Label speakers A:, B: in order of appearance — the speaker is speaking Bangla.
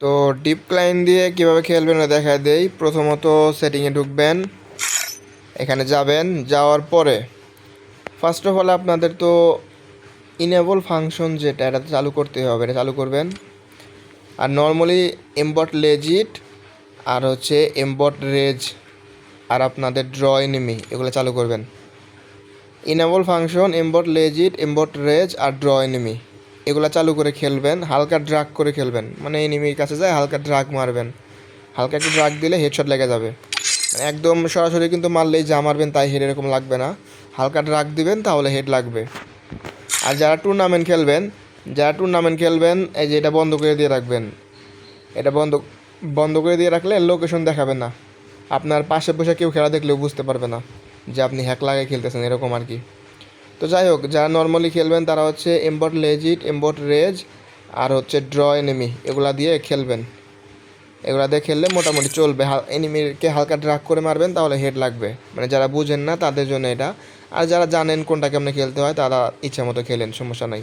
A: তো ডিপ ক্লাইন দিয়ে কীভাবে খেলবেন দেখা দেই। প্রথমত সেটিংয়ে ঢুকবেন, এখানে যাবেন, যাওয়ার পরে ফার্স্ট অফ অল আপনাদের তো ইনেবল ফাংশন যেটা এটা চালু করতে হবে, এটা চালু করবেন। আর নর্মালি এমবট লেজিট আর হচ্ছে এমবট রেজ আর আপনাদের ড্র এনিমি এগুলো চালু করবেন। Enable function, aimbot legit, aimbot rage আর ড্র এনিমি এগুলো চালু করে খেলবেন। হালকা ড্রাগ করে খেলবেন, মানে এনিমির কাছে যায় হালকা ড্রাগ মারবেন, হালকা একটু ড্রাগ দিলে হেডশট লেগে যাবে। মানে একদম সরাসরি কিন্তু মারলেই যা মারবেন তাই হেড এরকম লাগবে না, হালকা ড্রাগ দিবেন তাহলে হেড লাগবে। আর যারা টুর্নামেন্ট খেলবেন এই যে এটা বন্ধ করে দিয়ে রাখবেন। এটা বন্ধ করে দিয়ে রাখলে লোকেশন দেখাবে না, আপনার পাশে বসে কেউ খেলা দেখলেও বুঝতে পারবে না যে আপনি হ্যাক লাগাই খেলতেছেন, এরকম আর কি। তো যাই হোক, যারা নর্মালি খেলবেন তারা হচ্ছে এমবট লেজিট, এমবট রেজ আর হচ্ছে ড্র এনিমি এগুলা দিয়ে খেলবেন। এগুলা দিয়ে খেললে মোটামুটি চলবে। এনিমিকে হালকা ড্রাগ করে মারবেন তাহলে হেড লাগবে। মানে যারা বুঝেন না তাদের জন্য এটা, আর যারা জানেন কোনটা কেমনে খেলতে হয় তারা ইচ্ছা মতো খেলেন, সমস্যা নাই।